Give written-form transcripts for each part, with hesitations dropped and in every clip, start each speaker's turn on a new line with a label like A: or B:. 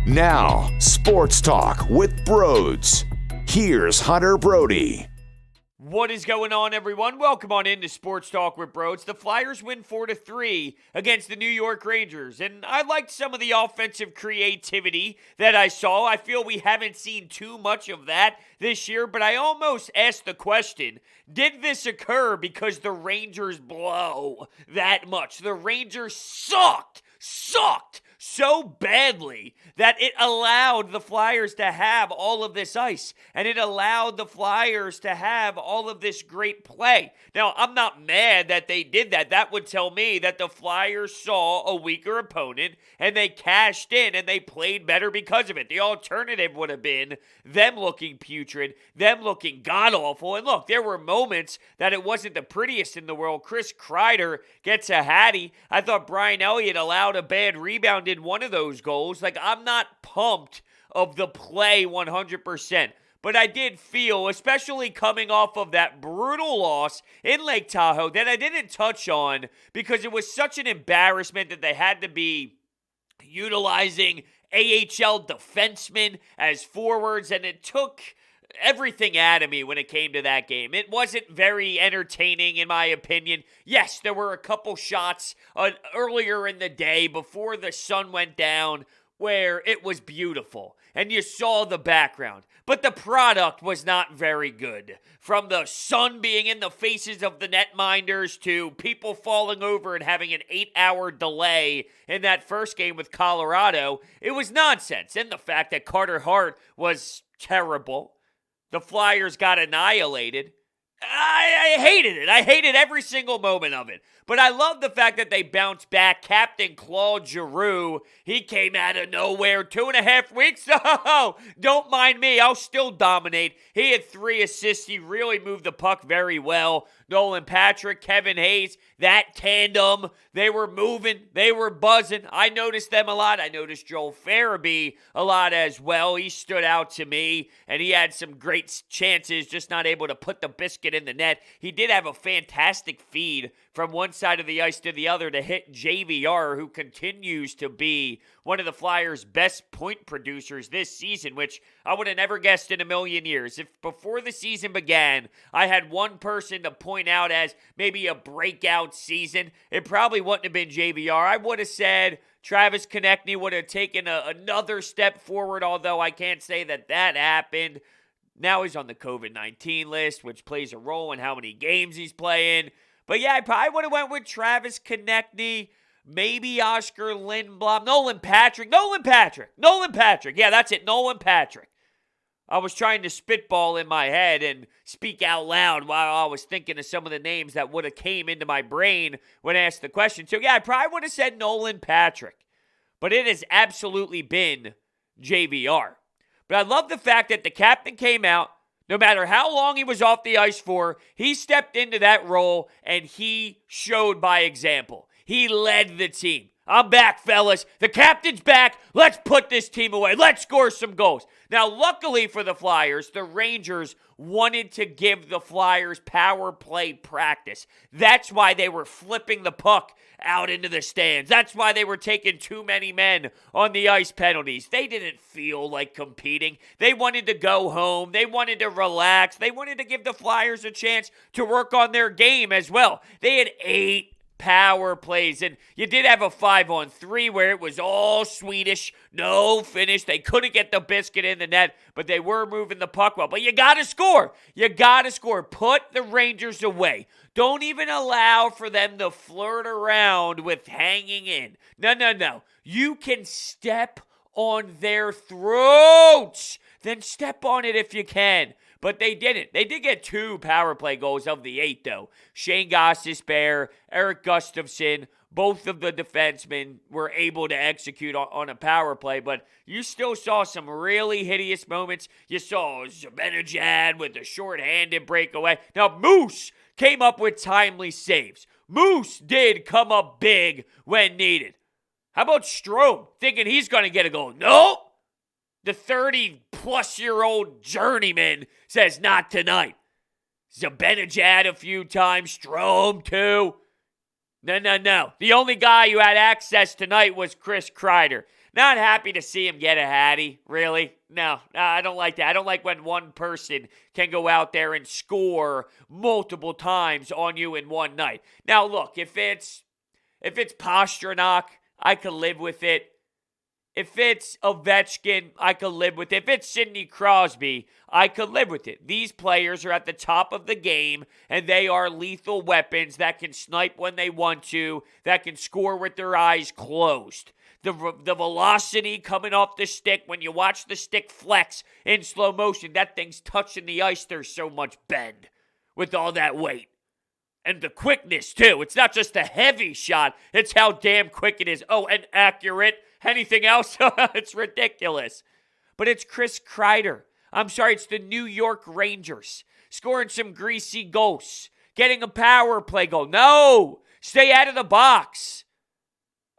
A: Now, Sports Talk with Brodes. Here's Hunter Brody.
B: What is going on, everyone? Welcome on into Sports Talk with Brodes. The Flyers win 4-3 against the New York Rangers, and I liked some of the offensive creativity that I saw. I feel we haven't seen too much of that this year, but I almost asked the question, did this occur because the Rangers blow that much? The Rangers sucked so badly that it allowed the Flyers to have all of this ice, and it allowed the Flyers to have all of this great play. Now, I'm not mad that they did that. That would tell me that the Flyers saw a weaker opponent, and they cashed in, and they played better because of it. The alternative would have been them looking putrid, them looking god-awful, and look, there were moments that it wasn't the prettiest in the world. Chris Krieder gets a hattie. I thought Brian Elliott allowed a bad rebound in one of those goals. Like, I'm not pumped of the play 100%. But I did feel, especially coming off of that brutal loss in Lake Tahoe, that I didn't touch on because it was such an embarrassment that they had to be utilizing AHL defensemen as forwards, and it took everything out of me when it came to that game. It wasn't very entertaining, in my opinion. Yes, there were a couple shots earlier in the day before the sun went down where it was beautiful, and you saw the background. But the product was not very good. From the sun being in the faces of the netminders to people falling over and having an 8-hour delay in that first game with Colorado, it was nonsense. And the fact that Carter Hart was terrible. The Flyers got annihilated. I hated it. I hated every single moment of it. But I love the fact that they bounced back. Captain Claude Giroux, he came out of nowhere 2.5 weeks. Oh, don't mind me. I'll still dominate. He had 3 assists. He really moved the puck very well. Nolan Patrick, Kevin Hayes, that tandem, they were moving. They were buzzing. I noticed them a lot. I noticed Joel Farabee a lot as well. He stood out to me, and he had some great chances, just not able to put the biscuit in the net. He did have a fantastic feed from one side of the ice to the other to hit JVR, who continues to be one of the Flyers' best point producers this season, which I would have never guessed in a million years. If before the season began, I had one person to point out as maybe a breakout season, it probably wouldn't have been JVR. I would have said Travis Konechny would have taken another step forward, although I can't say that happened. Now he's on the COVID-19 list, which plays a role in how many games he's playing. But yeah, I probably would have went with Travis Konechny, maybe Oscar Lindblom, Nolan Patrick. Yeah, that's it, Nolan Patrick. I was trying to spitball in my head and speak out loud while I was thinking of some of the names that would have came into my brain when asked the question. So yeah, I probably would have said Nolan Patrick. But it has absolutely been JVR. But I love the fact that the captain came out. No matter how long he was off the ice for, he stepped into that role and he showed by example. He led the team. I'm back, fellas. The captain's back. Let's put this team away. Let's score some goals. Now, luckily for the Flyers, the Rangers wanted to give the Flyers power play practice. That's why they were flipping the puck out into the stands. That's why they were taking too many men on the ice penalties. They didn't feel like competing. They wanted to go home. They wanted to relax. They wanted to give the Flyers a chance to work on their game as well. They had 8 power plays, and you did have a 5-on-3 where it was all Swedish, no finish. They couldn't get the biscuit in the net, but they were moving the puck well. But you got to score. Put the Rangers away. Don't even allow for them to flirt around with hanging in. No. You can step on their throats. Then step on it if you can. But they didn't. They did get 2 power play goals of the 8, though. Shane Gostisbehere, Eric Gustafsson, both of the defensemen were able to execute on a power play, but you still saw some really hideous moments. You saw Zibanejad with the shorthanded breakaway. Now, Moose came up with timely saves. Moose did come up big when needed. How about Strome, thinking he's going to get a goal? Nope. The 30-plus-year-old journeyman says not tonight. Zibanejad a few times, Strome too. No. The only guy who had access tonight was Chris Krieder. Not happy to see him get a Hattie, really. No, I don't like that. I don't like when one person can go out there and score multiple times on you in one night. Now, look, if it's Pasternak, I could live with it. If it's Ovechkin, I could live with it. If it's Sidney Crosby, I could live with it. These players are at the top of the game, and they are lethal weapons that can snipe when they want to, that can score with their eyes closed. The velocity coming off the stick, when you watch the stick flex in slow motion, that thing's touching the ice. There's so much bend with all that weight. And the quickness, too. It's not just a heavy shot. It's how damn quick it is. Oh, and accurate. Anything else? It's ridiculous. But it's Chris Krieder. I'm sorry, it's the New York Rangers. Scoring some greasy goals. Getting a power play goal. No! Stay out of the box.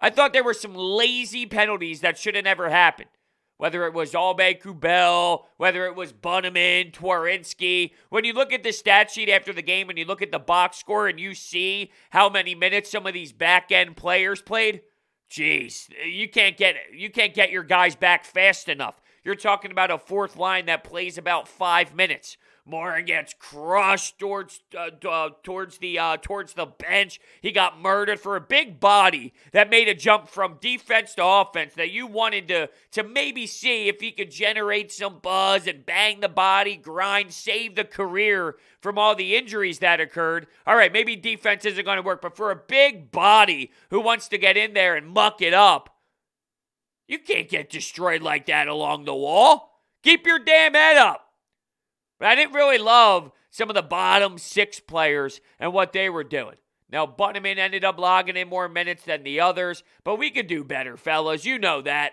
B: I thought there were some lazy penalties that should have never happened. Whether it was Kubel, whether it was Bunneman, Twarinski. When you look at the stat sheet after the game and you look at the box score and you see how many minutes some of these back-end players played, geez, you can't get your guys back fast enough. You're talking about a fourth line that plays about 5 minutes. Morin gets crushed towards the bench. He got murdered for a big body that made a jump from defense to offense that you wanted to maybe see if he could generate some buzz and bang the body, grind, save the career from all the injuries that occurred. All right, maybe defense isn't going to work, but for a big body who wants to get in there and muck it up, you can't get destroyed like that along the wall. Keep your damn head up. But I didn't really love some of the bottom six players and what they were doing. Now, Bunneman ended up logging in more minutes than the others, but we could do better, fellas. You know that.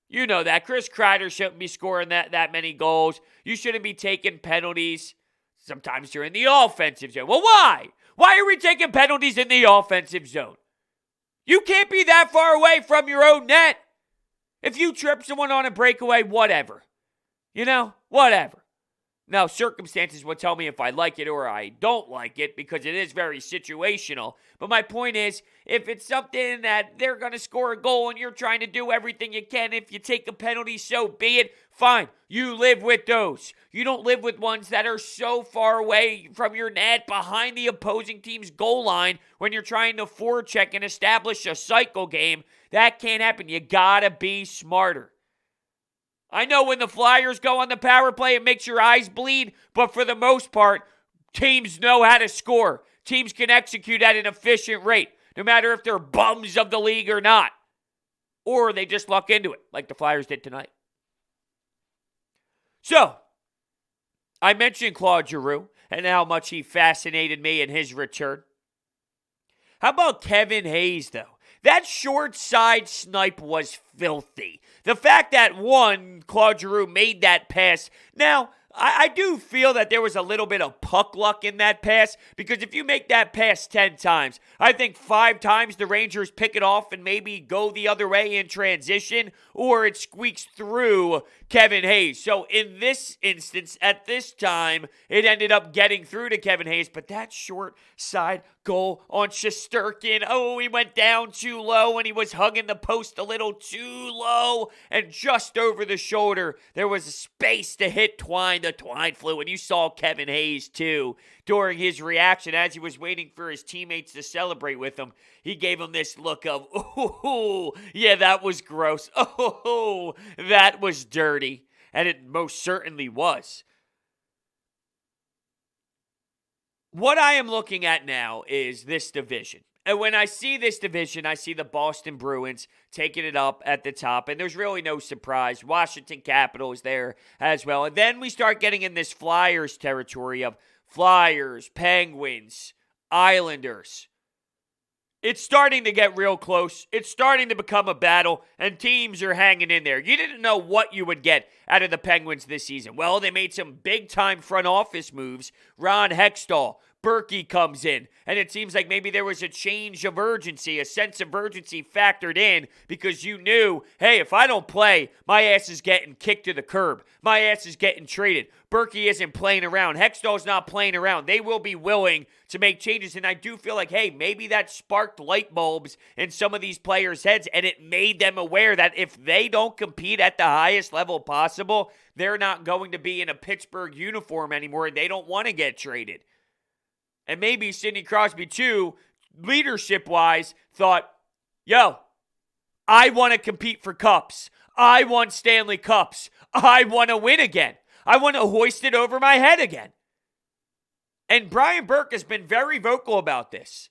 B: You know that. Chris Krieder shouldn't be scoring that many goals. You shouldn't be taking penalties. Sometimes you're in the offensive zone. Well, why? Why are we taking penalties in the offensive zone? You can't be that far away from your own net. If you trip someone on a breakaway, whatever. Whatever. Now, circumstances will tell me if I like it or I don't like it because it is very situational. But my point is, if it's something that they're going to score a goal and you're trying to do everything you can, if you take a penalty, so be it. Fine. You live with those. You don't live with ones that are so far away from your net behind the opposing team's goal line when you're trying to forecheck and establish a cycle game. That can't happen. You got to be smarter. I know when the Flyers go on the power play, it makes your eyes bleed, but for the most part, teams know how to score. Teams can execute at an efficient rate, no matter if they're bums of the league or not. Or they just luck into it, like the Flyers did tonight. So, I mentioned Claude Giroux and how much he fascinated me in his return. How about Kevin Hayes, though? That short side snipe was filthy. The fact that, Claude Giroux made that pass. Now, I do feel that there was a little bit of puck luck in that pass because if you make that pass 10 times, I think 5 times the Rangers pick it off and maybe go the other way in transition or it squeaks through Kevin Hayes. So in this instance, at this time, it ended up getting through to Kevin Hayes, but that short side goal on Shesterkin, he went down too low and he was hugging the post a little too low and just over the shoulder. There was a space to hit Twine. The Twine flew, and you saw Kevin Hayes, too, during his reaction as he was waiting for his teammates to celebrate with him. He gave him this look of, yeah, that was gross. That was dirty. And it most certainly was. What I am looking at now is this division. And when I see this division, I see the Boston Bruins taking it up at the top. And there's really no surprise. Washington Capitals there as well. And then we start getting in this Flyers territory of Flyers, Penguins, Islanders. It's starting to get real close. It's starting to become a battle, and teams are hanging in there. You didn't know what you would get out of the Penguins this season. Well, they made some big-time front office moves. Ron Hextall Berkey comes in, and it seems like maybe there was a change of urgency, a sense of urgency factored in because you knew, hey, if I don't play, my ass is getting kicked to the curb. My ass is getting traded. Berkey isn't playing around. Hextall's not playing around. They will be willing to make changes, and I do feel like, hey, maybe that sparked light bulbs in some of these players' heads, and it made them aware that if they don't compete at the highest level possible, they're not going to be in a Pittsburgh uniform anymore, and they don't want to get traded. And maybe Sidney Crosby, too, leadership-wise, thought, yo, I want to compete for cups. I want Stanley Cups. I want to win again. I want to hoist it over my head again. And Brian Burke has been very vocal about this.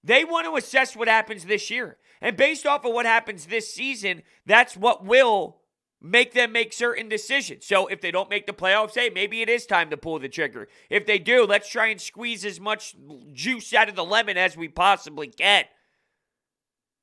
B: They want to assess what happens this year. And based off of what happens this season, that's what will make them make certain decisions. So if they don't make the playoffs, hey, maybe it is time to pull the trigger. If they do, let's try and squeeze as much juice out of the lemon as we possibly can.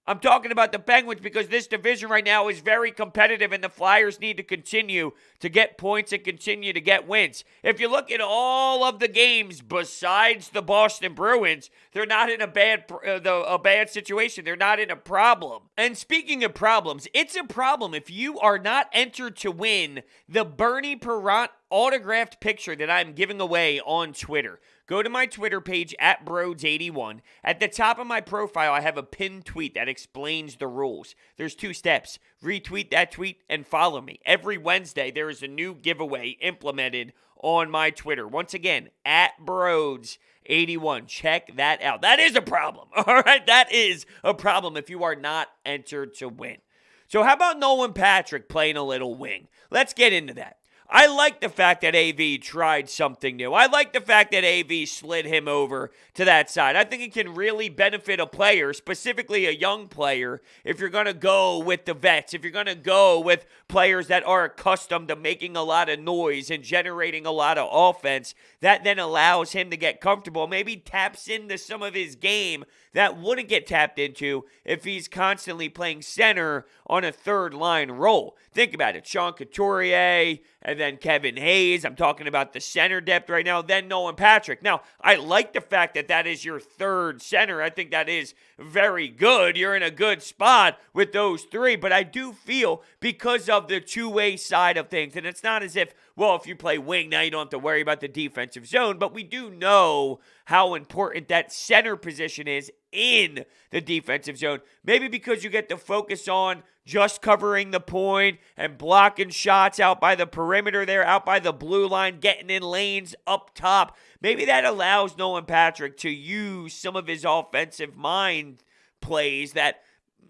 B: I'm talking about the Penguins because this division right now is very competitive and the Flyers need to continue to get points and continue to get wins. If you look at all of the games besides the Boston Bruins, they're not in a bad situation. They're not in a problem. And speaking of problems, it's a problem if you are not entered to win the Bernie Parent autographed picture that I'm giving away on Twitter. Go to my Twitter page at Brodes81. At the top of my profile, I have a pinned tweet that explains the rules. There's 2 steps. Retweet that tweet and follow me. Every Wednesday, there is a new giveaway implemented on my Twitter. Once again, at Brodes81. Check that out. That is a problem. All right, that is a problem if you are not entered to win. So how about Nolan Patrick playing a little wing? Let's get into that. I like the fact that AV tried something new. I like the fact that AV slid him over to that side. I think it can really benefit a player, specifically a young player, if you're going to go with the vets, if you're going to go with players that are accustomed to making a lot of noise and generating a lot of offense. That then allows him to get comfortable, maybe taps into some of his game that wouldn't get tapped into if he's constantly playing center on a third line role. Think about it. Sean Couturier and then Kevin Hayes. I'm talking about the center depth right now. Then Nolan Patrick. Now, I like the fact that that is your third center. I think that is very good. You're in a good spot with those 3. But I do feel because of the two-way side of things, and it's not as if, well, if you play wing, now you don't have to worry about the defensive zone. But we do know how important that center position is in the defensive zone. Maybe because you get to focus on just covering the point and blocking shots out by the perimeter there, out by the blue line, getting in lanes up top. Maybe that allows Nolan Patrick to use some of his offensive mind plays that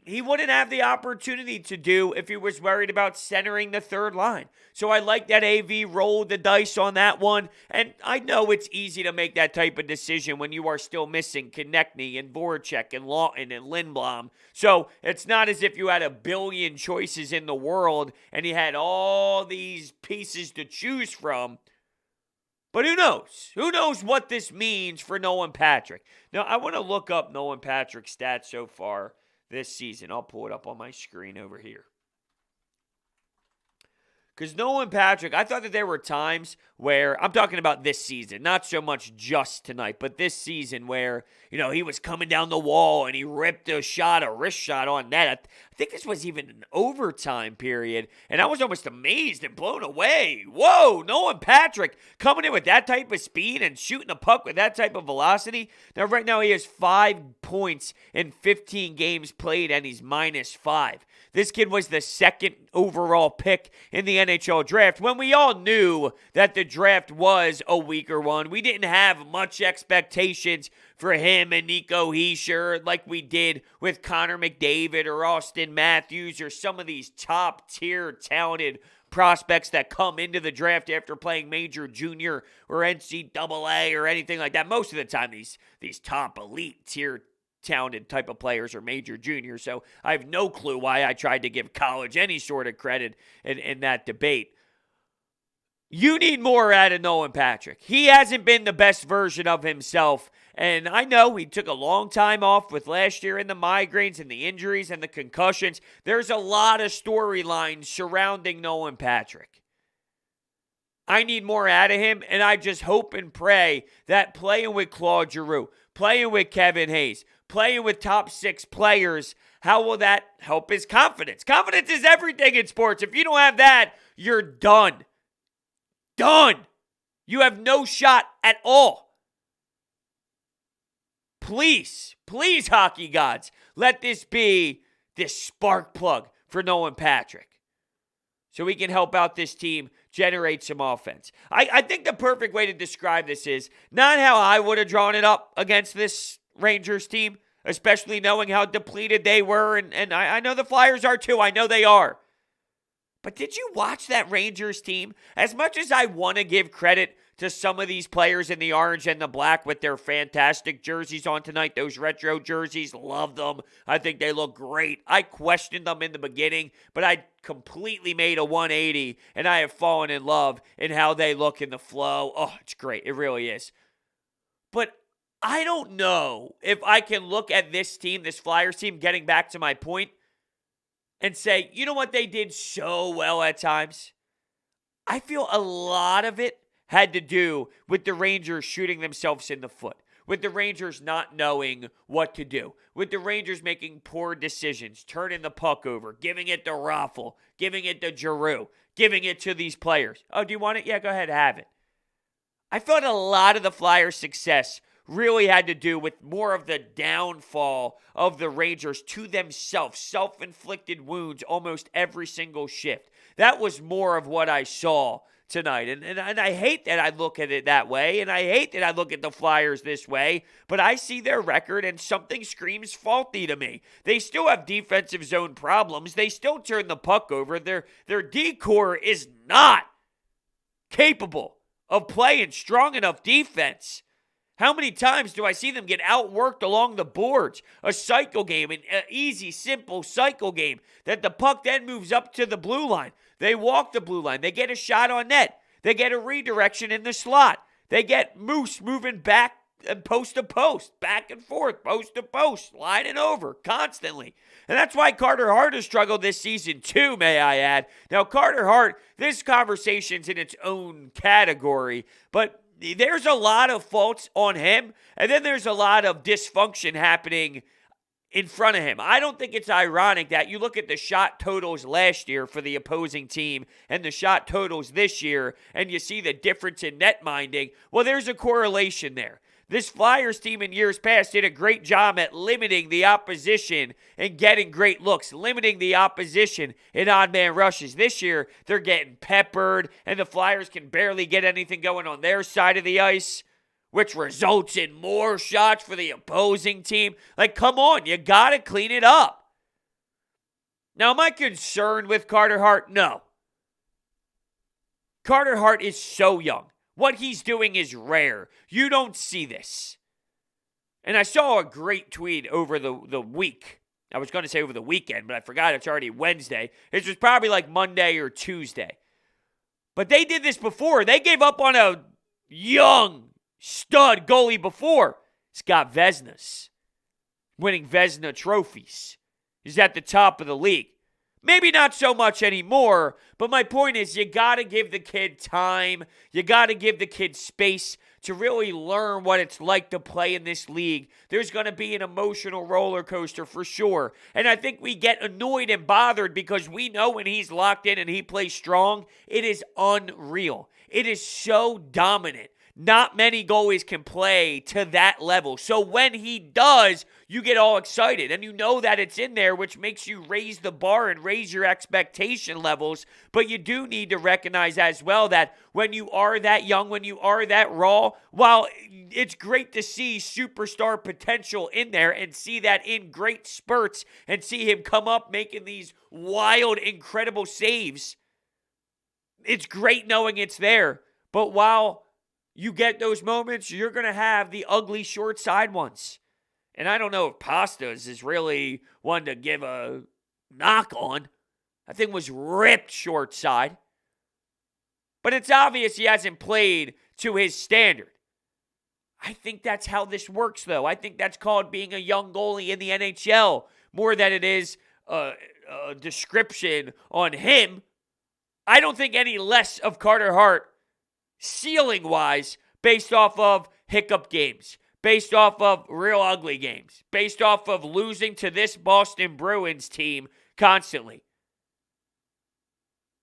B: he wouldn't have the opportunity to do if he was worried about centering the third line. So I like that AV rolled the dice on that one. And I know it's easy to make that type of decision when you are still missing Konechny and Voracek and Lawton and Lindblom. So it's not as if you had a billion choices in the world and you had all these pieces to choose from. But who knows? Who knows what this means for Nolan Patrick? Now, I want to look up Nolan Patrick's stats so far this season. I'll pull it up on my screen over here. Because Nolan Patrick, I thought that there were times where, I'm talking about this season, not so much just tonight, but this season where, he was coming down the wall and he ripped a wrist shot on net. I think this was even an overtime period, and I was almost amazed and blown away. Whoa, Nolan Patrick coming in with that type of speed and shooting a puck with that type of velocity. Now, right now, he has 5 points in 15 games played, and he's -5. This kid was the 2nd overall pick in the NHL draft when we all knew that the draft was a weaker one. We didn't have much expectations for him and Nico Hischier like we did with Connor McDavid or Austin Matthews or some of these top-tier talented prospects that come into the draft after playing major junior or NCAA or anything like that. Most of the time, these top elite tier talented type of players are major juniors, so I have no clue why I tried to give college any sort of credit in that debate. You need more out of Nolan Patrick. He hasn't been the best version of himself, and I know he took a long time off with last year and the migraines and the injuries and the concussions. There's a lot of storylines surrounding Nolan Patrick. I need more out of him, and I just hope and pray that playing with Claude Giroux, playing with Kevin Hayes, playing with top 6 players, how will that help his confidence? Confidence is everything in sports. If you don't have that, you're done. Done. You have no shot at all. Please, please, hockey gods, let this be this spark plug for Nolan Patrick so we can help out this team generate some offense. I think the perfect way to describe this is not how I would have drawn it up against this Rangers team, especially knowing how depleted they were, and I know the Flyers are too. I know they are. But did you watch that Rangers team? As much as I want to give credit to some of these players in the orange and the black with their fantastic jerseys on tonight, those retro jerseys, love them. I think they look great. I questioned them in the beginning, but I completely made a 180, and I have fallen in love in how they look in the flow. Oh, it's great. It really is. But I don't know if I can look at this team, this Flyers team, getting back to my point, and say, you know what they did so well at times? I feel a lot of it had to do with the Rangers shooting themselves in the foot, with the Rangers not knowing what to do, with the Rangers making poor decisions, turning the puck over, giving it to Raffle, giving it to Giroux, giving it to these players. Oh, do you want it? Yeah, go ahead, have it. I felt a lot of the Flyers' success really had to do with more of the downfall of the Rangers to themselves, self-inflicted wounds almost every single shift. That was more of what I saw tonight. And I hate that I look at it that way, and I hate that I look at the Flyers this way, but I see their record and something screams faulty to me. They still have defensive zone problems. They still turn the puck over. Their D-core is not capable of playing strong enough defense. How many times do I see them get outworked along the boards? A cycle game, an easy, simple cycle game that the puck then moves up to the blue line. They walk the blue line. They get a shot on net. They get a redirection in the slot. They get Moose moving back and post to post, back and forth, post to post, sliding over constantly. And that's why Carter Hart has struggled this season too, may I add. Now, Carter Hart, this conversation's in its own category, but there's a lot of faults on him, and then there's a lot of dysfunction happening in front of him. I don't think it's ironic that you look at the shot totals last year for the opposing team and the shot totals this year, and you see the difference in net minding. Well, there's a correlation there. This Flyers team in years past did a great job at limiting the opposition and getting great looks, limiting the opposition in odd man rushes. This year, they're getting peppered, and the Flyers can barely get anything going on their side of the ice, which results in more shots for the opposing team. Like, come on, you got to clean it up. Now, am I concerned with Carter Hart? No. Carter Hart is so young. What he's doing is rare. You don't see this. And I saw a great tweet over the week. I was going to say over the weekend, but I forgot it's already Wednesday. It was probably like Monday or Tuesday. But they did this before. They gave up on a young stud goalie before. Scott Vezina's winning Vezina trophies. He's at the top of the league. Maybe not so much anymore, but my point is you got to give the kid time. You got to give the kid space to really learn what it's like to play in this league. There's going to be an emotional roller coaster for sure. And I think we get annoyed and bothered because we know when he's locked in and he plays strong, it is unreal. It is so dominant. Not many goalies can play to that level. So when he does, you get all excited. And you know that it's in there, which makes you raise the bar and raise your expectation levels. But you do need to recognize as well that when you are that young, when you are that raw, while it's great to see superstar potential in there and see that in great spurts and see him come up making these wild, incredible saves, it's great knowing it's there. But while you get those moments, you're going to have the ugly short side ones. And I don't know if Pastas is really one to give a knock on. I think was ripped short side. But it's obvious he hasn't played to his standard. I think that's how this works, though. I think that's called being a young goalie in the NHL more than it is a description on him. I don't think any less of Carter Hart ceiling-wise, based off of hiccup games, based off of real ugly games, based off of losing to this Boston Bruins team constantly.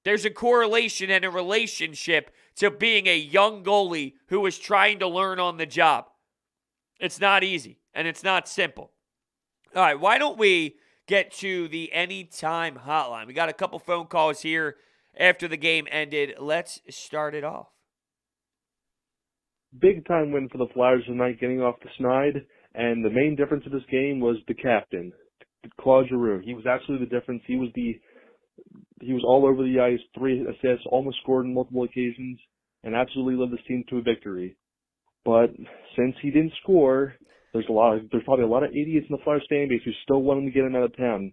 B: There's a correlation and a relationship to being a young goalie who is trying to learn on the job. It's not easy, and it's not simple. All right, why don't we get to the Anytime Hotline? We got a couple phone calls here after the game ended. Let's start it off.
C: Big time win for the Flyers tonight, getting off the snide, and the main difference of this game was the captain, Claude Giroux. He was absolutely the difference. He was all over the ice, 3 assists, almost scored on multiple occasions, and absolutely led this team to a victory. But since he didn't score, there's probably a lot of idiots in the Flyers fan base who still want him to get him out of town.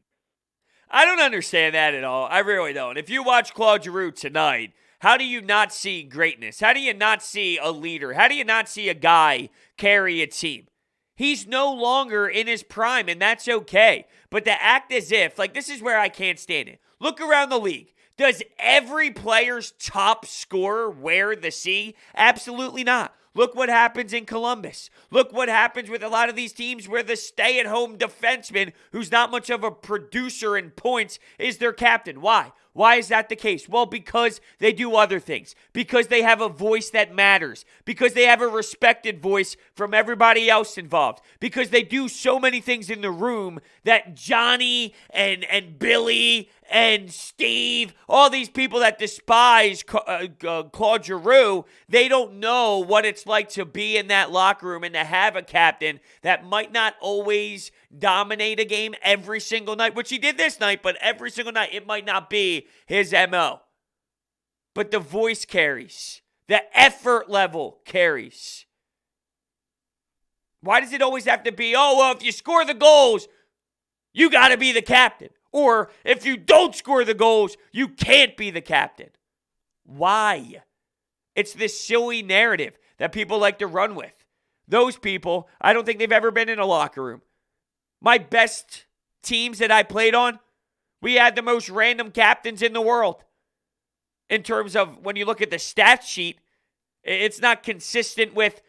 B: I don't understand that at all. I really don't. If you watch Claude Giroux tonight, how do you not see greatness? How do you not see a leader? How do you not see a guy carry a team? He's no longer in his prime, and that's okay. But to act as if, this is where I can't stand it. Look around the league. Does every player's top scorer wear the C? Absolutely not. Look what happens in Columbus. Look what happens with a lot of these teams where the stay-at-home defenseman, who's not much of a producer in points, is their captain. Why? Why is that the case? Well, because they do other things. Because they have a voice that matters. Because they have a respected voice from everybody else involved. Because they do so many things in the room that Johnny and Billy and Steve, all these people that despise Claude Giroux, they don't know what it's like to be in that locker room and to have a captain that might not always dominate a game every single night, which he did this night, but every single night it might not be his MO. But the voice carries. The effort level carries. Why does it always have to be, if you score the goals, you got to be the captain? Or if you don't score the goals, you can't be the captain. Why? It's this silly narrative that people like to run with. Those people, I don't think they've ever been in a locker room. My best teams that I played on, we had the most random captains in the world. In terms of when you look at the stat sheet, it's not consistent with,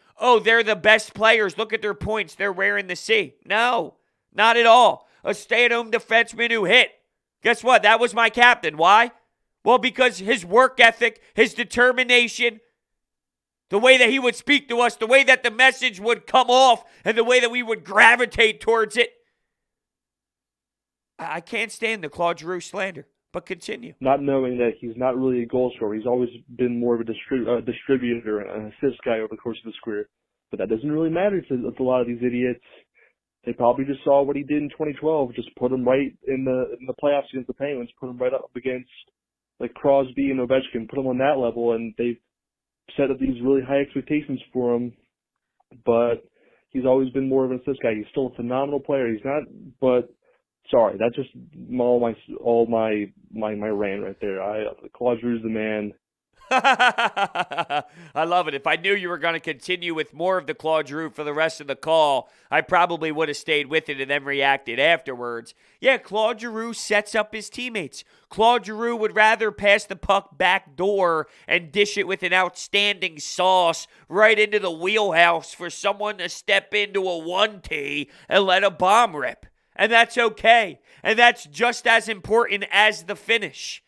B: they're the best players. Look at their points. They're wearing the C. No, not at all. A stay-at-home defenseman who hit. Guess what? That was my captain. Why? Well, because his work ethic, his determination, the way that he would speak to us, the way that the message would come off, and the way that we would gravitate towards it. I can't stand the Claude Giroux slander, but continue.
C: Not knowing that he's not really a goal scorer. He's always been more of a distributor and an assist guy over the course of his career. But that doesn't really matter to a lot of these idiots. They probably just saw what he did in 2012, just put him right in the playoffs against the Penguins, put him right up against Crosby and Ovechkin, put him on that level, and they've set up these really high expectations for him. But he's always been more of an assist guy. He's still a phenomenal player. He's not, but sorry, that's just all my rant right there. Claude Giroux's the man.
B: I love it. If I knew you were going to continue with more of the Claude Giroux for the rest of the call, I probably would have stayed with it and then reacted afterwards. Yeah, Claude Giroux sets up his teammates. Claude Giroux would rather pass the puck back door and dish it with an outstanding sauce right into the wheelhouse for someone to step into a 1T and let a bomb rip. And that's okay. And that's just as important as the finish.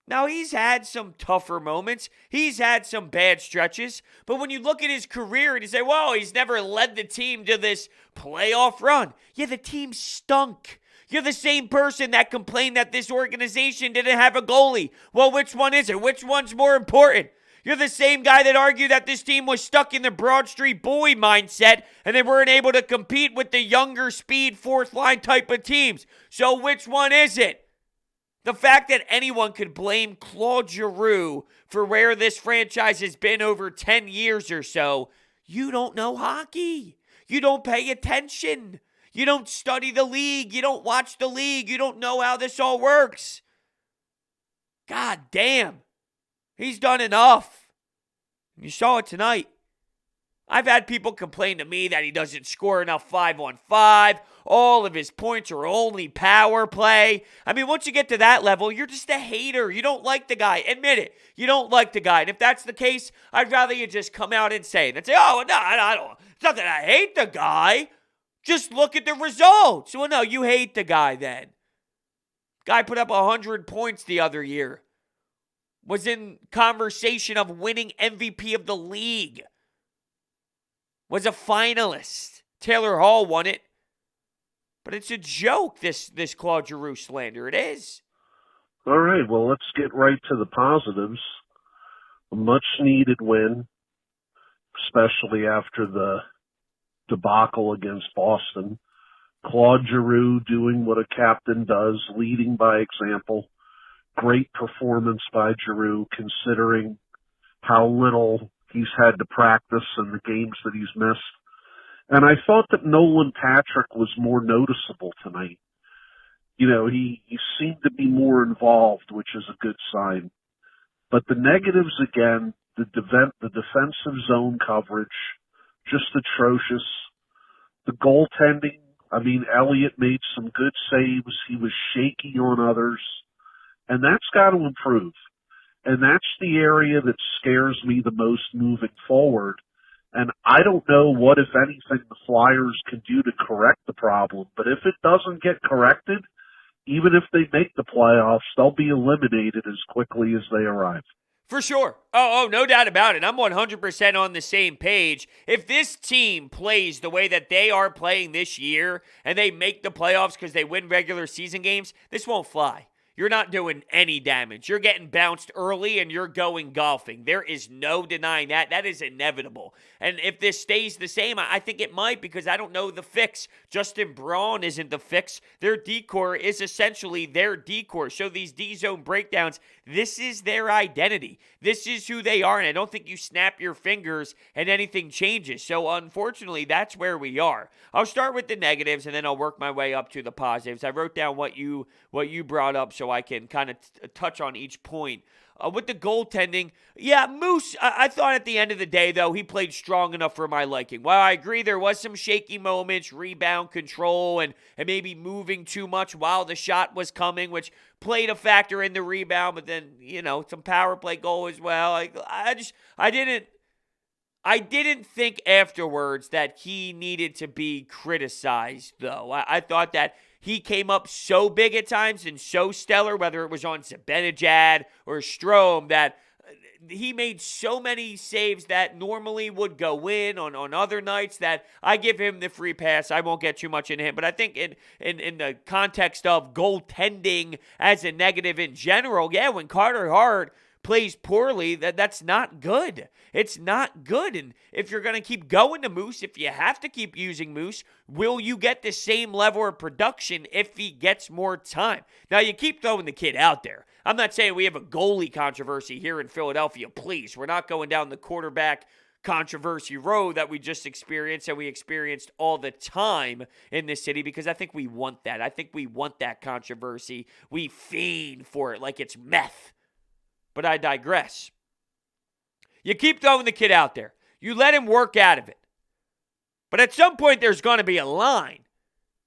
B: Now, he's had some tougher moments. He's had some bad stretches. But when you look at his career and you say, well, he's never led the team to this playoff run. Yeah, the team stunk. You're the same person that complained that this organization didn't have a goalie. Well, which one is it? Which one's more important? You're the same guy that argued that this team was stuck in the Broad Street Bully mindset and they weren't able to compete with the younger speed fourth line type of teams. So which one is it? The fact that anyone could blame Claude Giroux for where this franchise has been over 10 years or so, you don't know hockey. You don't pay attention. You don't study the league. You don't watch the league. You don't know how this all works. God damn. He's done enough. You saw it tonight. I've had people complain to me that he doesn't score enough 5-on-5. All of his points are only power play. I mean, once you get to that level, you're just a hater. You don't like the guy. Admit it. You don't like the guy. And if that's the case, I'd rather you just come out and say it and say, oh, no, I don't. It's not that I hate the guy. Just look at the results. Well, no, you hate the guy then. Guy put up 100 points the other year. Was in conversation of winning MVP of the league. Was a finalist. Taylor Hall won it. But it's a joke, this Claude Giroux slander. It is.
D: All right, well, let's get right to the positives. A much-needed win, especially after the debacle against Boston. Claude Giroux doing what a captain does, leading by example. Great performance by Giroux, considering how little he's had to practice and the games that he's missed. And I thought that Nolan Patrick was more noticeable tonight. You know, he seemed to be more involved, which is a good sign. But the negatives, again, the defensive zone coverage, just atrocious. The goaltending, I mean, Elliott made some good saves. He was shaky on others. And that's got to improve. And that's the area that scares me the most moving forward. And I don't know what, if anything, the Flyers can do to correct the problem. But if it doesn't get corrected, even if they make the playoffs, they'll be eliminated as quickly as they arrive.
B: For sure. Oh, no doubt about it. I'm 100% on the same page. If this team plays the way that they are playing this year and they make the playoffs because they win regular season games, this won't fly. You're not doing any damage. You're getting bounced early and you're going golfing. There is no denying that. That is inevitable. And if this stays the same, I think it might, because I don't know the fix. Justin Braun isn't the fix. Their decor is essentially their decor. So these D-zone breakdowns, this is their identity. This is who they are, and I don't think you snap your fingers and anything changes. So unfortunately, that's where we are. I'll start with the negatives, and then I'll work my way up to the positives. I wrote down what you brought up so I can kind of touch on each point. With the goaltending, yeah, Moose, I thought at the end of the day, though, he played strong enough for my liking. While I agree there was some shaky moments, rebound control, and maybe moving too much while the shot was coming, which played a factor in the rebound, but then, some power play goal as well. I didn't think afterwards that he needed to be criticized, though. I thought that he came up so big at times and so stellar, whether it was on Zibanejad or Strome, that he made so many saves that normally would go in on other nights that I give him the free pass. I won't get too much into him, but I think in the context of goaltending as a negative in general, yeah, when Carter Hart plays poorly, that's not good. It's not good. And if you're going to keep going to Moose, if you have to keep using Moose, will you get the same level of production if he gets more time? Now, you keep throwing the kid out there. I'm not saying we have a goalie controversy here in Philadelphia, please. We're not going down the quarterback controversy road that we just experienced and we experienced all the time in this city, because I think we want that. I think we want that controversy. We fiend for it like it's meth. But I digress. You keep throwing the kid out there. You let him work out of it. But at some point, there's going to be a line,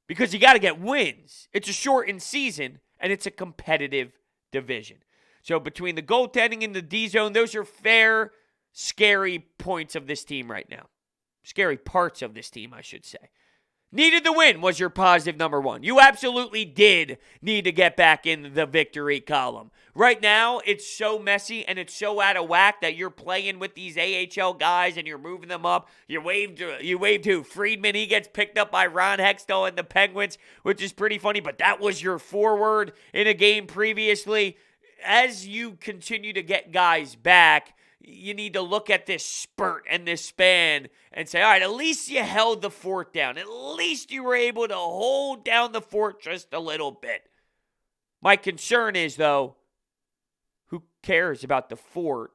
B: because you got to get wins. It's a shortened season, and it's a competitive division. So between the goaltending and the D-zone, those are fair, scary points of this team right now. Scary parts of this team, I should say. Needed the win was your positive number one. You absolutely did need to get back in the victory column. Right now, it's so messy and it's so out of whack that you're playing with these AHL guys and you're moving them up. You waved who? Friedman, he gets picked up by Ron Hextall and the Penguins, which is pretty funny, but that was your forward in a game previously. As you continue to get guys back, you need to look at this spurt and this span and say, all right, at least you held the fort down. At least you were able to hold down the fort just a little bit. My concern is, though, who cares about the fort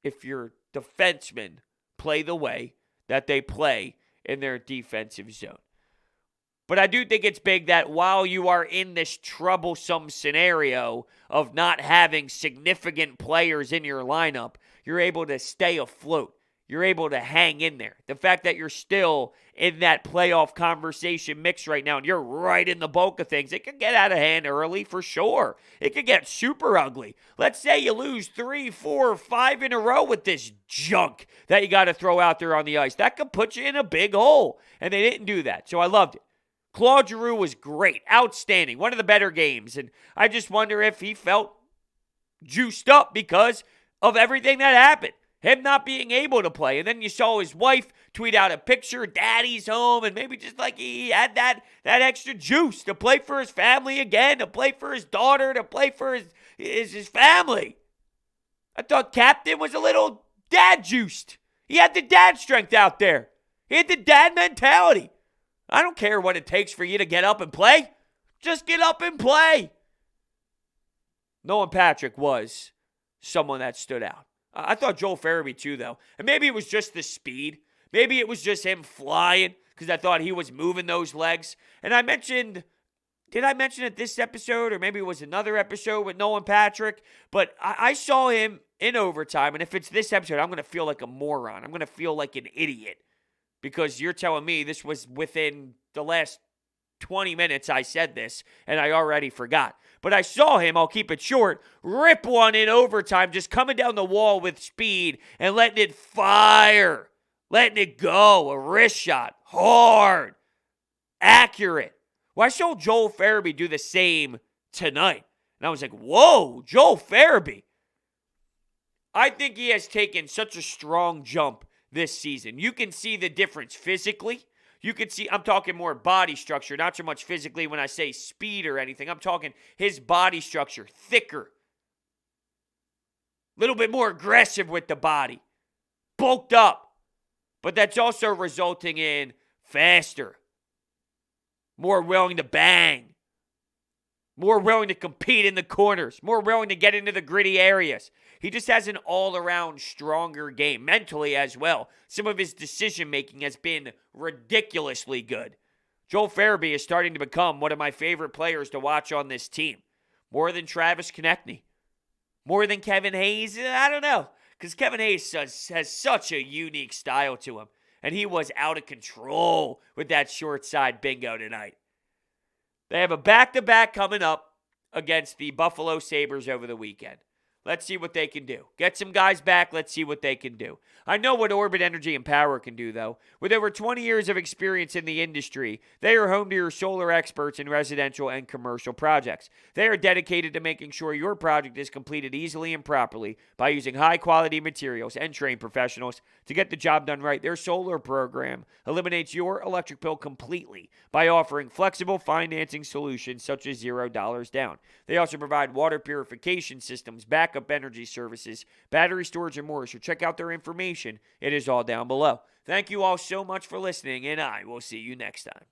B: if your defensemen play the way that they play in their defensive zone? But I do think it's big that while you are in this troublesome scenario of not having significant players in your lineup, you're able to stay afloat. you're able to hang in there. The fact that you're still in that playoff conversation mix right now and you're right in the bulk of things, it could get out of hand early for sure. It could get super ugly. Let's say you lose 3, 4, 5 in a row with this junk that you got to throw out there on the ice. That could put you in a big hole. And they didn't do that. So I loved it. Claude Giroux was great, outstanding, one of the better games. And I just wonder if he felt juiced up because of everything that happened. Him not being able to play. And then you saw his wife tweet out a picture, daddy's home, and maybe just like he had that extra juice to play for his family again, to play for his daughter, to play for his family. I thought Captain was a little dad juiced. He had the dad strength out there. He had the dad mentality. I don't care what it takes for you to get up and play. Just get up and play. Nolan Patrick was someone that stood out. I thought Joel Farabee too, though. And maybe it was just the speed. Maybe it was just him flying because I thought he was moving those legs. And did I mention it this episode or maybe it was another episode with Nolan Patrick? But I saw him in overtime. And if it's this episode, I'm going to feel like a moron. I'm going to feel like an idiot because you're telling me this was within the last 20 minutes I said this and I already forgot. But I saw him, I'll keep it short, rip one in overtime, just coming down the wall with speed and letting it fire, letting it go, a wrist shot, hard, accurate. Well, I saw Joel Farabee do the same tonight. And I was like, whoa, Joel Farabee. I think he has taken such a strong jump this season. You can see the difference physically. You can see, I'm talking more body structure, not so much physically when I say speed or anything. I'm talking his body structure, thicker. A little bit more aggressive with the body. Bulked up. But that's also resulting in faster. More willing to bang. More willing to compete in the corners. More willing to get into the gritty areas. He just has an all-around stronger game, mentally as well. Some of his decision-making has been ridiculously good. Joel Farabee is starting to become one of my favorite players to watch on this team. More than Travis Konechny. More than Kevin Hayes. I don't know. Because Kevin Hayes has such a unique style to him. And he was out of control with that short side bingo tonight. They have a back-to-back coming up against the Buffalo Sabres over the weekend. Let's see what they can do. Get some guys back. Let's see what they can do. I know what Orbit Energy and Power can do, though. With over 20 years of experience in the industry, they are home to your solar experts in residential and commercial projects. They are dedicated to making sure your project is completed easily and properly by using high-quality materials and trained professionals to get the job done right. Their solar program eliminates your electric bill completely by offering flexible financing solutions such as $0 down. They also provide water purification systems, backup energy services, battery storage, and more. So check out their information. It is all down below. Thank you all so much for listening, and I will see you next time.